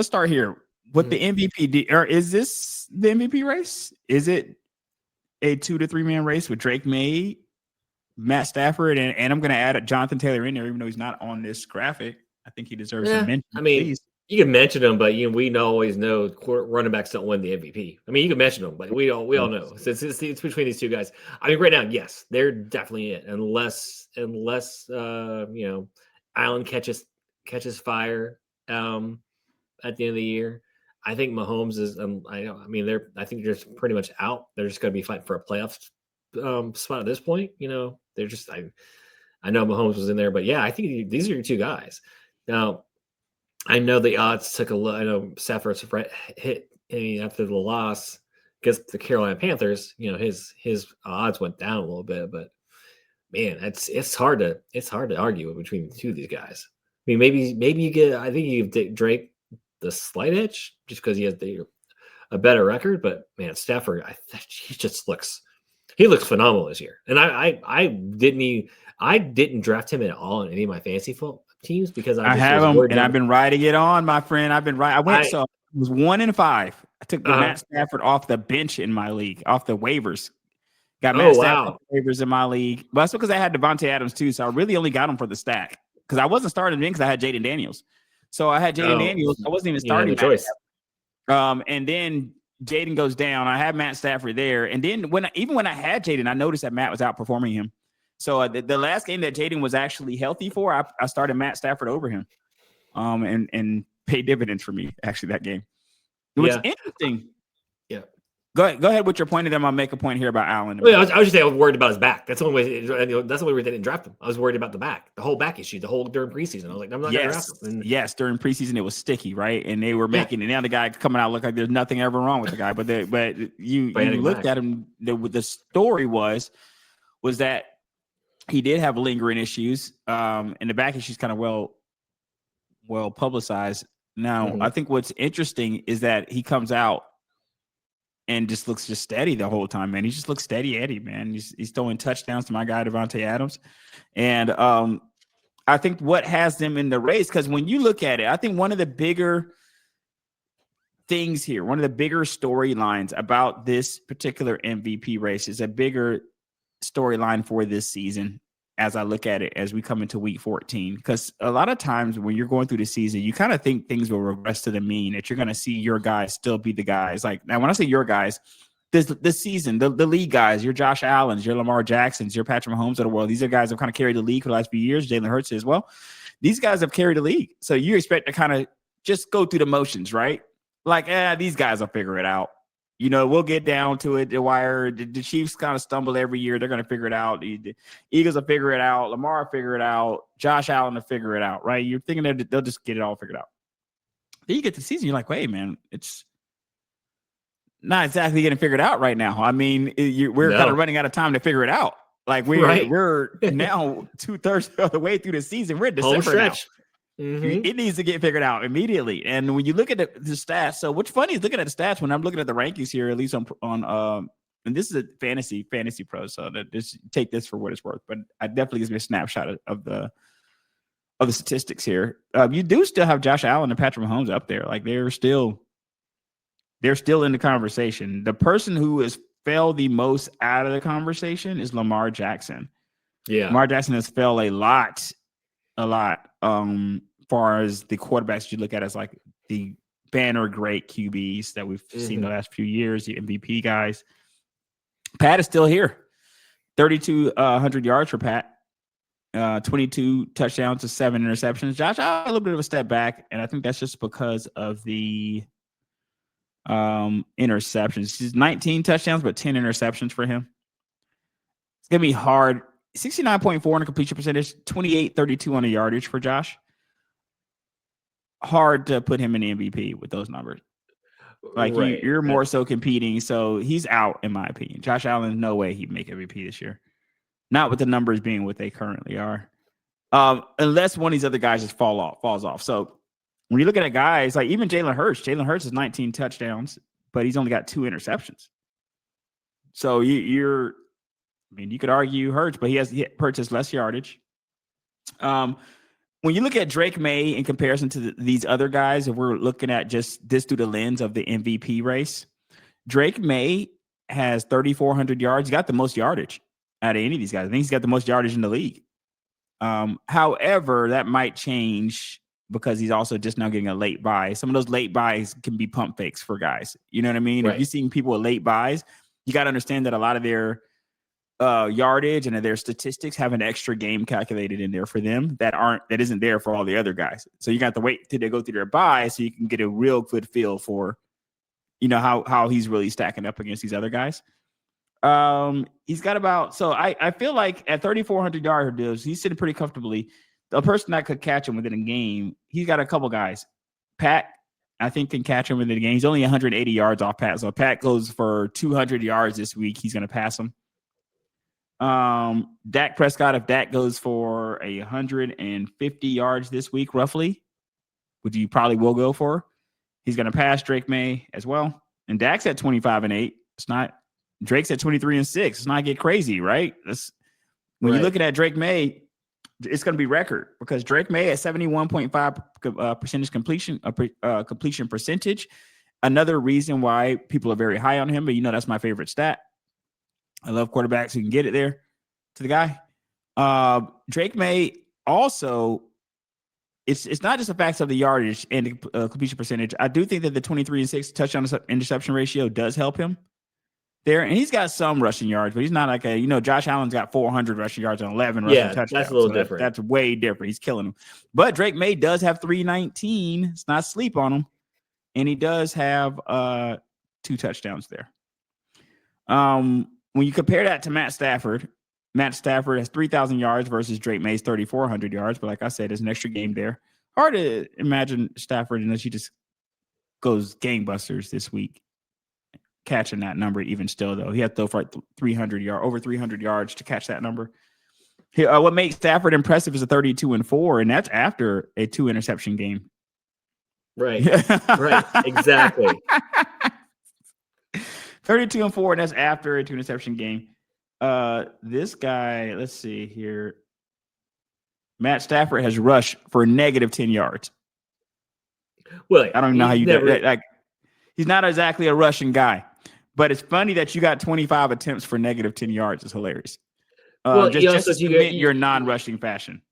let's start here with the MVP. Or is this the MVP race? Is it a 2 to 3 man race with Drake May, Matt Stafford, and I'm going to add Jonathan Taylor in there, even though he's not on this graphic. I think he deserves some mention. I mean, please. you can mention them, but we always know running backs don't win the MVP. I mean, you can mention them, but we all know it's between these two guys. I mean, right now, yes, they're definitely it, unless Allen catches fire at the end of the year. I think Mahomes is. I think they're just pretty much out. They're just going to be fighting for a playoff spot at this point. They're just. I know Mahomes was in there, but yeah, I think these are your two guys. Now, I know the odds took a look. I know Stafford's hit after the loss against the Carolina Panthers. His odds went down a little bit, but man, it's hard to argue between the two of these guys. I mean, maybe you get. I think you give Drake the slight edge just because he has a better record, but man, Stafford, he looks phenomenal this year, and I didn't draft him at all in any of my fantasy football teams because I have him, and I've been riding it on, my friend. I've been right. I was 1-5. I took the Matt Stafford off the bench in my league, off the waivers. Got Matt Stafford waivers in my league, but that's because I had Devontae Adams too. So I really only got him for the stack because I wasn't starting him because I had Jaden Daniels. So I had Jaden Daniels. I wasn't even starting the choice. And then Jaden goes down. I had Matt Stafford there, and then when I had Jaden, I noticed that Matt was outperforming him. So the last game that Jaden was actually healthy for, I started Matt Stafford over him, and paid dividends for me actually that game. Which is interesting. Yeah. Go ahead with your point, and then I'll make a point here about Allen. I was just saying I was worried about his back. That's the only way. That's the only reason I didn't draft him. I was worried about the whole back issue, during preseason. I was like, I'm not going to draft him. Yes, during preseason it was sticky, right? And they were making, and now the guy coming out look like there's nothing ever wrong with the guy. But you looked at him. The story was that he did have lingering issues, and the back issues kind of well publicized. Now, I think what's interesting is that he comes out and just looks steady the whole time, man. He just looks steady Eddie, man. He's throwing touchdowns to my guy Devontae Adams, and I think what has them in the race, because when you look at it, I think one of the bigger things here, one of the bigger storylines about this particular MVP race is a bigger storyline for this season as I look at it as we come into week 14, because a lot of times when you're going through the season, you kind of think things will regress to the mean, that you're going to see your guys still be the guys. Like, now when I say your guys, this season, the league guys, your Josh Allens, your Lamar Jacksons, your Patrick Mahomes of the world, these are guys that have kind of carried the league for the last few years. Jalen Hurts as well. These guys have carried the league. So you expect to kind of just go through the motions, right? Like, these guys will figure it out. We'll get down to it. The wire, the Chiefs kind of stumble every year. They're going to figure it out. The Eagles will figure it out. Lamar will figure it out. Josh Allen will figure it out, right? You're thinking that they'll just get it all figured out. Then you get to the season, you're like, wait, man, it's not exactly getting figured out right now. I mean, we're kind of running out of time to figure it out. Like, we're now 2/3 of the way through the season. We're in December now. It needs to get figured out immediately. And when you look at the stats, so what's funny is looking at the stats when I'm looking at the rankings here, at least on and this is a fantasy pro, so that just take this for what it's worth. But I definitely gives me a snapshot of the statistics here. You do still have Josh Allen and Patrick Mahomes up there. Like, they're still in the conversation. The person who has fell the most out of the conversation is Lamar Jackson. Yeah, Lamar Jackson has fell a lot. Far as the quarterbacks you look at as like the banner great QBs that we've seen the last few years, the MVP guys. Pat is still here. 3,200 yards for Pat. 22 touchdowns to 7 interceptions. Josh, a little bit of a step back, and I think that's just because of the interceptions. He's 19 touchdowns, but 10 interceptions for him. It's going to be hard. 69.4 on a completion percentage, 28-32 on the yardage for Josh. Hard to put him in the MVP with those numbers. Like, you're more so competing. So he's out, in my opinion. Josh Allen, no way he'd make MVP this year. Not with the numbers being what they currently are. Unless one of these other guys just falls off. So when you look at guys, like even Jalen Hurts is 19 touchdowns, but he's only got 2 interceptions. So you could argue Hurts, but Hurts has less yardage. when you look at Drake Maye in comparison to these other guys, if we're looking at just this through the lens of the MVP race, Drake Maye has 3,400 yards. He got the most yardage out of any of these guys. I think he's got the most yardage in the league. However, that might change because he's also just now getting a late buy. Some of those late buys can be pump fakes for guys. You know what I mean? Right. If you're seeing people with late buys, you got to understand that a lot of their yardage and their statistics have an extra game calculated in there for them that isn't there for all the other guys. So you got to wait till they go through their buy so you can get a real good feel for, how he's really stacking up against these other guys. He's got about, so I feel like at 3,400 yards, he's sitting pretty comfortably. The person that could catch him within a game, he's got a couple guys. Pat, I think, can catch him within the game. He's only 180 yards off Pat. So if Pat goes for 200 yards this week, he's going to pass him. Dak Prescott, if Dak goes for 150 yards this week, roughly, which you probably will go for, he's going to pass Drake Maye as well. And Dak's at 25-8. It's not. Drake's at 23-6. It's not get crazy, right? When you're looking at Drake Maye, it's going to be record because Drake Maye at 71.5 percentage completion percentage. Another reason why people are very high on him, but that's my favorite stat. I love quarterbacks who can get it there to the guy. Drake Maye also, it's not just the facts of the yardage and the completion percentage. I do think that the 23-6 touchdown interception ratio does help him there. And he's got some rushing yards, but he's not like Josh Allen's got 400 rushing yards and 11 rushing touchdowns. That's a little different. That's way different. He's killing him. But Drake Maye does have 319. It's not sleep on him. And he does have 2 touchdowns there. When you compare that to Matt Stafford has 3,000 yards versus Drake Maye's 3,400 yards. But like I said, there's an extra game there. Hard to imagine Stafford unless he just goes gangbusters this week, catching that number even still, though. He had to throw for over 300 yards to catch that number. What makes Stafford impressive is a 32-4, and that's after a 2 interception game. Right. Right. Exactly. 32-4, and that's after a 2 interception game. This guy, let's see here. Matt Stafford has rushed for negative 10 yards. Well, I don't know how you do that. Like, he's not exactly a rushing guy, but it's funny that you got 25 attempts for negative 10 yards. It's hilarious. Just submit your non-rushing fashion.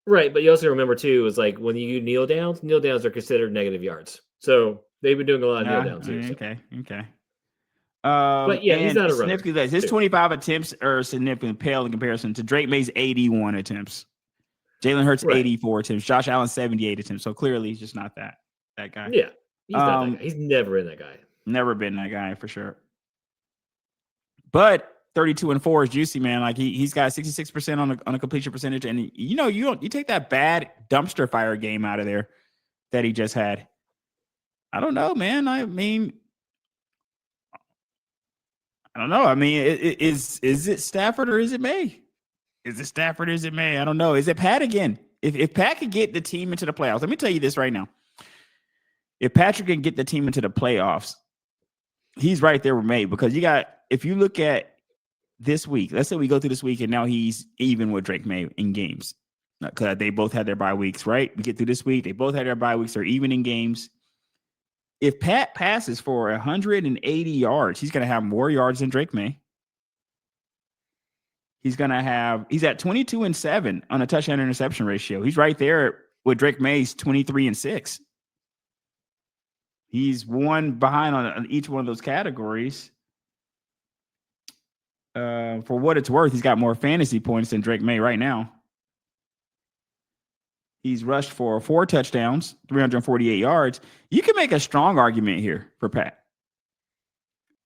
Right, but you also remember too is like when you kneel downs are considered negative yards. So they've been doing a lot of kneel downs too. Okay. But yeah, he's not a runner. His 25 attempts are significantly pale in comparison to Drake Maye's 81 attempts. Jalen Hurts 84 attempts. Josh Allen 78 attempts. So clearly he's just not that guy. Yeah, he's not that guy. He's never been that guy. Never been that guy for sure. But 32-4 is juicy, man. Like he's got 66% on a completion percentage, and you take that bad dumpster fire game out of there that he just had. I don't know, man. I don't know. Is it Stafford or is it Maye? Is it Stafford or is it Maye? I don't know. Is it Pat again? If Pat could get the team into the playoffs, let me tell you this right now. If Patrick can get the team into the playoffs, he's right there with Maye because if you look at this week, let's say we go through this week and now he's even with Drake Maye in games because they both had their bye weeks, right? We get through this week. They both had their bye weeks. They're even in games. If Pat passes for 180 yards, he's going to have more yards than Drake Maye. He's at 22-7 on a touchdown interception ratio. He's right there with Drake Maye's 23-6. He's one behind on each one of those categories. For what it's worth, he's got more fantasy points than Drake Maye right now. He's rushed for 4 touchdowns, 348 yards. You can make a strong argument here for Pat,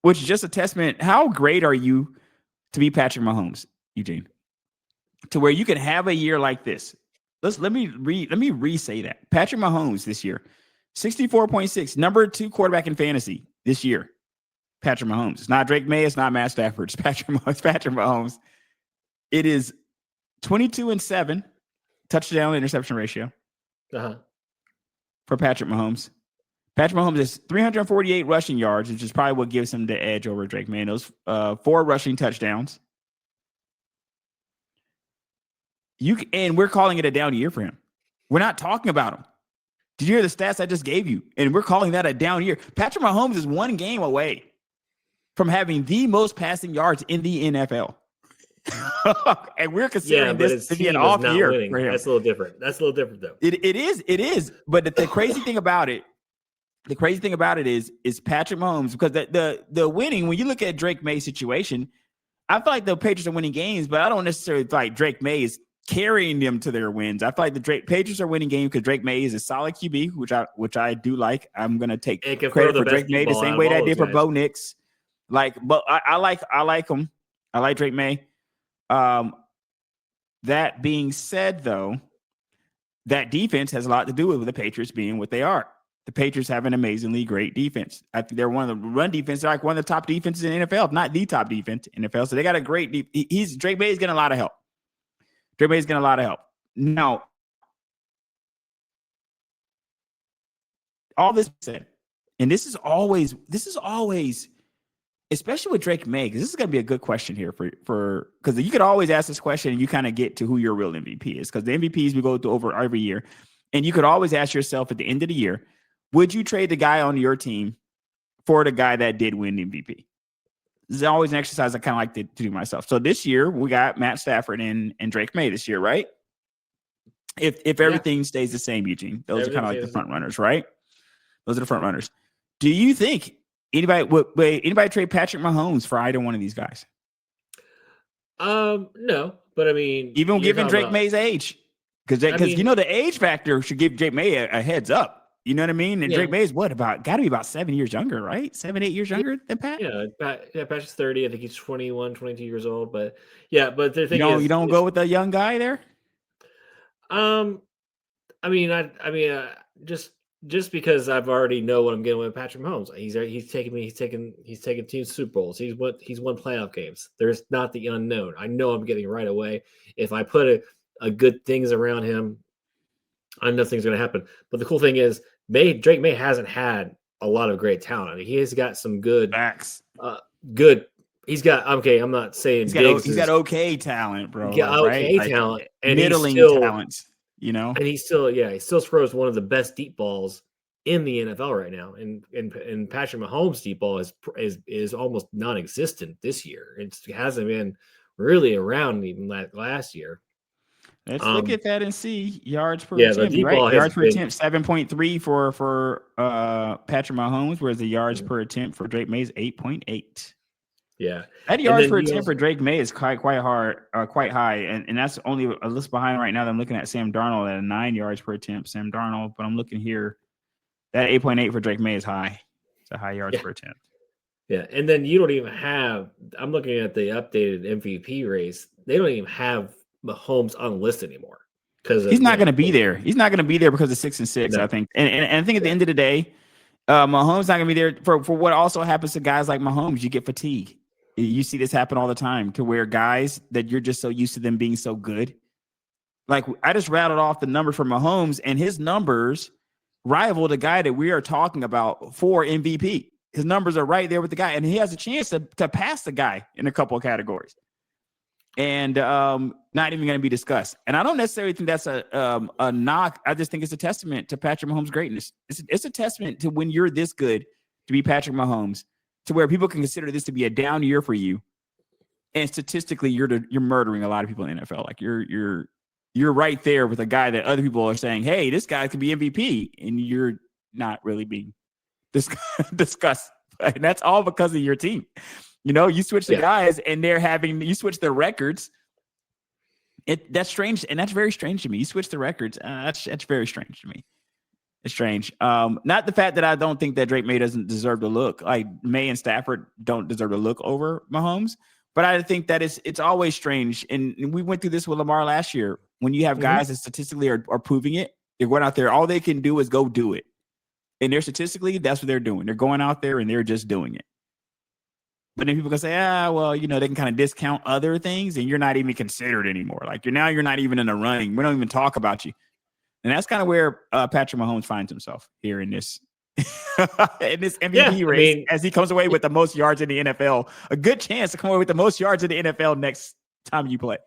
which is just a testament. How great are you to be Patrick Mahomes, Eugene, to where you can have a year like this? Let me re-say that. Patrick Mahomes this year, 64.6, number 2 quarterback in fantasy this year. Patrick Mahomes. It's not Drake Maye. It's not Matt Stafford. It's Patrick Mahomes. It is 22-7 touchdown interception ratio for Patrick Mahomes. Patrick Mahomes is 348 rushing yards, which is probably what gives him the edge over Drake Maye. Those 4 rushing touchdowns. And we're calling it a down year for him. We're not talking about him. Did you hear the stats I just gave you? And we're calling that a down year. Patrick Mahomes is one game away from having the most passing yards in the NFL. And we're considering this to be an off year winning. For him. That's a little different. Though. It is. But the crazy thing about it, is Patrick Mahomes, because the winning, when you look at Drake Maye's situation, I feel like the Patriots are winning games, but I don't necessarily feel like Drake Maye is carrying them to their wins. I feel like the Patriots are winning games because Drake Maye is a solid QB, which I do like. I'm gonna take credit for Drake Maye the same way that I did for Bo Nix. But I like him. I like Drake Maye. That being said, though, that defense has a lot to do with the Patriots being what they are. The Patriots have an amazingly great defense. I think they're one of the run defense. They're like one of the top defenses in the NFL, if not the top defense in the NFL. So they got a great Drake Maye is getting a lot of help. Drake Maye is getting a lot of help. Now, all this said, and this is always, especially with Drake Maye, because this is going to be a good question here for because you could always ask this question and you kind of get to who your real MVP is, because the MVPs we go through over every year, and you could always ask yourself at the end of the year, would you trade the guy on your team for the guy that did win the MVP? This is always an exercise I kind of like to do myself. So this year we got Matt Stafford and Drake Maye this year, right? If everything stays the same, Eugene, those are kind of like the front runners, right? Those are the front runners. Do you think anybody trade Patrick Mahomes for either one of these guys? No, but I mean, even given Drake Maye's age, because the age factor should give Drake Maye a heads up. You know what I mean? And Drake Maye is got to be about 7 years younger, right? 7-8 years younger than Pat. Yeah, Patrick's 30. I think he's 21, 22 years old. But but the thing you don't go with the young guy there. Just because I've already know what I'm getting with Patrick Mahomes. He's taken teams to Super Bowls. He's won playoff games. There's not the unknown. I know I'm getting right away. If I put a good things around him, I know things are going to happen. But the cool thing is, Drake Maye hasn't had a lot of great talent. I mean, he has got some good facts. He's got I'm not saying he's got okay talent, bro. He's got okay talent and middling talent. And he still throws one of the best deep balls in the NFL right now. And Patrick Mahomes' deep ball is almost non-existent this year. It hasn't been really around even last year. Let's look at that and see yards per attempt. Right? Yards per attempt 7.3 for Patrick Mahomes, whereas the yards per attempt for Drake Maye is 8.8. Yeah, that yards per attempt for Drake Maye is quite high, and that's only a list behind right now. That I'm looking at Sam Darnold at 9 yards per attempt. Sam Darnold, but I'm looking here, that 8.8 for Drake Maye is high. It's a high yards per attempt. Yeah, and then you don't even have. I'm looking at the updated MVP race. They don't even have Mahomes on the list anymore because he's not going to be there. He's not going to be there because of 6 and 6. No. I think, and I think at the end of the day, Mahomes not going to be there for what also happens to guys like Mahomes. You get fatigue. You see this happen all the time to where guys that you're just so used to them being so good. Like I just rattled off the numbers for Mahomes, and his numbers rival the guy that we are talking about for MVP. His numbers are right there with the guy, and he has a chance to pass the guy in a couple of categories. And not even going to be discussed. And I don't necessarily think that's a knock. I just think it's a testament to Patrick Mahomes' greatness. It's a testament to when you're this good to be Patrick Mahomes, to where people can consider this to be a down year for you. And statistically, you're murdering a lot of people in the NFL. Like you're right there with a guy that other people are saying, hey, this guy could be MVP, and you're not really being discussed. And that's all because of your team. You switch the guys, and you switch their records. That's strange, and that's very strange to me. You switch the records. That's very strange to me. It's strange. Not the fact that I don't think that Drake Maye doesn't deserve to look like Maye and Stafford don't deserve to look over Mahomes, but I think that it's always strange. And we went through this with Lamar last year. When you have guys that statistically are proving it, they're going out there. All they can do is go do it, and they're statistically that's what they're doing. They're going out there and they're just doing it. But then people can say, they can kind of discount other things, and you're not even considered anymore. Like you're not even in the running. We don't even talk about you. And that's kind of where Patrick Mahomes finds himself here in this MVP race, as he comes away with the most yards in the NFL. A good chance to come away with the most yards in the NFL next time you play.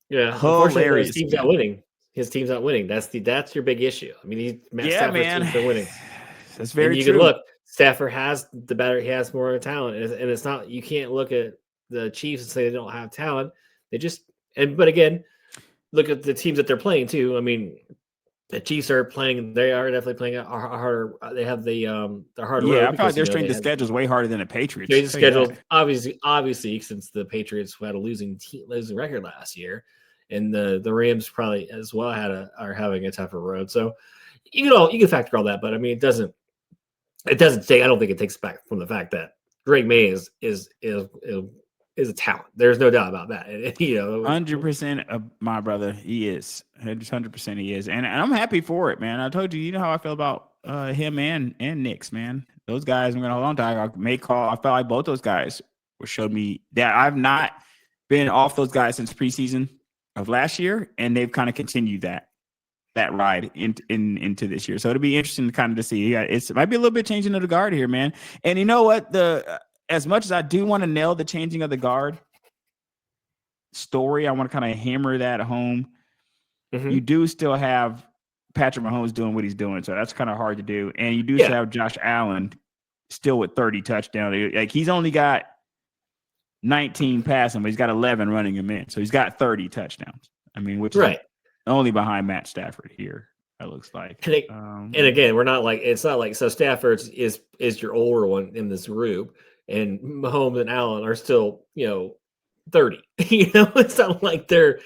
Yeah, hilarious. Teams not winning. his team's not winning. That's your big issue. I mean, Matt Stafford's teams are winning. That's very and you true. can look, Stafford has the better, he has more talent, and it's not, you can't look at the Chiefs and say they don't have talent. They just, but again, look at the teams that they're playing too. I mean, the Chiefs are playing, they are definitely playing a harder. They have the hard road. Yeah, I feel like their strength of schedule is way harder than the Patriots. Strength of schedule, obviously, since the Patriots had a losing record last year, and the Rams probably as well are having a tougher road. So you can factor all that, but I mean, it doesn't take. I don't think it takes back from the fact that Drake Maye is a talent. There's no doubt about that. 100% of my brother, he is 100%. He is, and I'm happy for it, man. I told you, you know how I feel about him and Knicks, man. Those guys, I'm gonna hold on to. I may call. I felt like both those guys showed me that I've not been off those guys since preseason of last year, and they've kind of continued that ride into this year. So it'll be interesting to kind of see. Yeah, it might be a little bit changing of the guard here, man. And you know what? As much as I do want to nail the changing of the guard story, I want to kind of hammer that home. Mm-hmm. You do still have Patrick Mahomes doing what he's doing, so that's kind of hard to do. And you do still have Josh Allen still with 30 touchdowns. Like, he's only got 19 passing, but he's got 11 running him in, so he's got 30 touchdowns. I mean, which is only behind Matt Stafford here, it looks like. And again, we're not like, it's not like, so Stafford is your older one in this group, and Mahomes and Allen are still 30. It's not like they're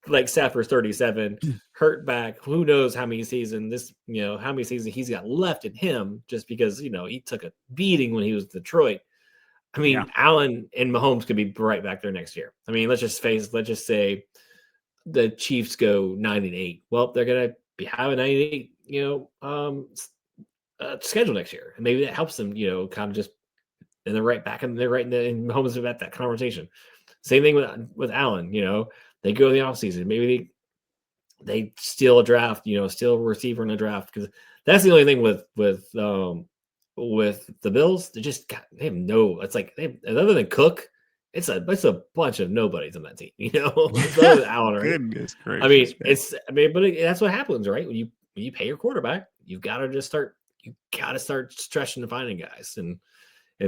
like Stafford's 37, hurt back. Who knows how many seasons how many seasons he's got left in him, just because he took a beating when he was in Detroit. I mean, Allen and Mahomes could be right back there next year. I mean, let's just say the Chiefs go 9-8. Well, they're gonna have a 9-8, schedule next year, and maybe that helps them, kind of just, and they're right back, and they're right in Mahomes at that conversation. Same thing with Allen. They go the offseason. Maybe they steal a draft, steal a receiver in a draft, because that's the only thing with the Bills. They have no. It's like other than Cook, it's a bunch of nobodies on that team. Allen, right? Goodness gracious. But that's what happens, right? When you pay your quarterback, you've got to just start. You got to start stretching and finding guys, and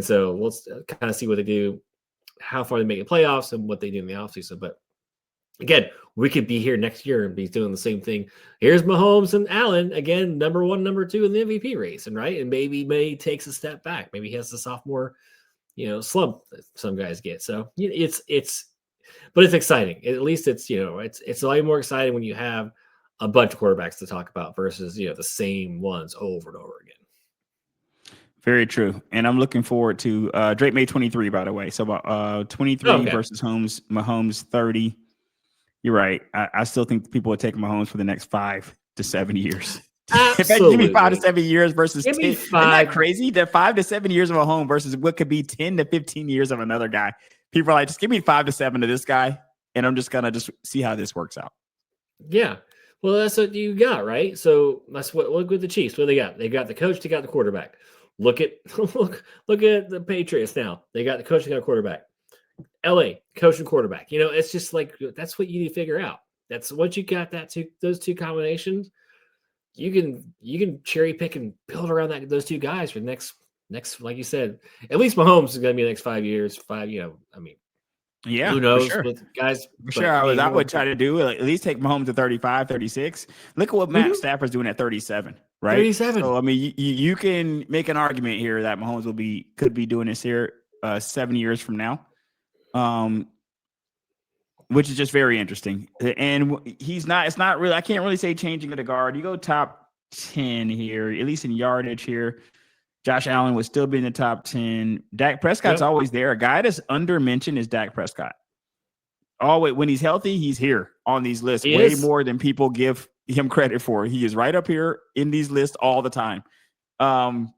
so we'll kind of see what they do, how far they make the playoffs, and what they do in the offseason. But again, we could be here next year and be doing the same thing. Here's Mahomes and Allen again, number 1, number 2 in the MVP race, and maybe May takes a step back. Maybe he has the sophomore, slump that some guys get. So but it's exciting. At least it's a lot more exciting when you have a bunch of quarterbacks to talk about versus the same ones over and over again. Very true. And I'm looking forward to Drake Maye 23, by the way. So about 23 versus Mahomes 30. You're right. I still think people would take Mahomes for the next 5 to 7 years. Absolutely. In fact, give me 5 to 7 years versus 10. Isn't that crazy? That 5 to 7 years of a home versus what could be 10 to 15 years of another guy. People are like, just give me 5 to 7 to this guy, and I'm just gonna just see how this works out. Yeah. Well, that's what you got, right? So that's what look with the Chiefs. What they got? They got the coach, they got the quarterback. Look at the Patriots now. They got the coach, they got a quarterback. LA, coach and quarterback. It's just like, that's what you need to figure out. That's what you got, those two combinations. You can cherry pick and build around those two guys for the next, like you said, at least Mahomes is going to be the next 5 years. Yeah, who knows sure. with guys? For sure. I would try to do at least take Mahomes to 35, 36. Look at what Matt Stafford's doing at 37, right? 37. So, you can make an argument here that Mahomes could be doing this here 7 years from now. Which is just very interesting. And it's not really, I can't really say changing of the guard. You go top 10 here, at least in yardage here. Josh Allen would still be in the top 10. Dak Prescott's always there. A guy that's under-mentioned is Dak Prescott. Always, when he's healthy, he's here on these lists more than people give him credit for. He is right up here in these lists all the time. FanDuel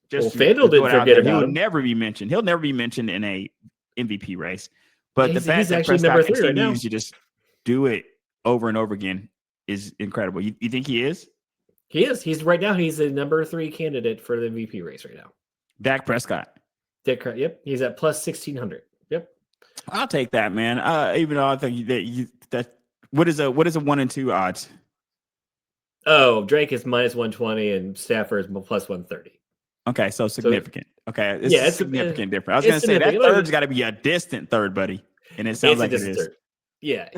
didn't forget about him. He'll never be mentioned. He'll never be mentioned in a MVP race. But the fact he's that actually Prescott number 3 continues right now. to just do it over and over again is incredible. You think he is? He is. He's right now. He's the number 3 candidate for the MVP race right now. Dak Prescott. Yep. He's at plus 1,600. Yep. I'll take that, man. Even though I think that what is a 1 and 2 odds? Oh, Drake is minus 120 and Stafford is plus 130. Okay, so significant. Okay, it's yeah, a it's significant difference. I was going to say that third's got to be a distant third, buddy, and it sounds like it is. Third. Yeah.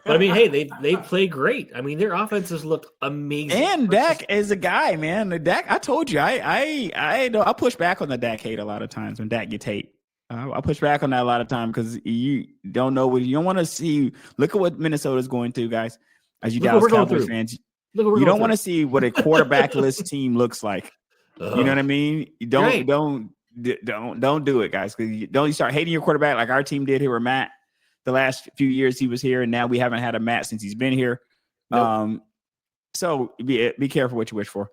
But I mean, hey, they play great. I mean, their offenses looked amazing. And Dak is a guy, man. The Dak, I told you, I push back on the Dak hate a lot of times when Dak gets hate. I push back on that a lot of times because you don't know what you don't want to see. Look at what Minnesota's going through, guys. As you Dallas Cowboys fans, you don't want to see what a quarterbackless team looks like. You know what I mean? You don't do it, guys. Because you start hating your quarterback like our team did here with Matt. The last few years he was here, and now we haven't had a Matt since he's been here. Nope. So be careful what you wish for.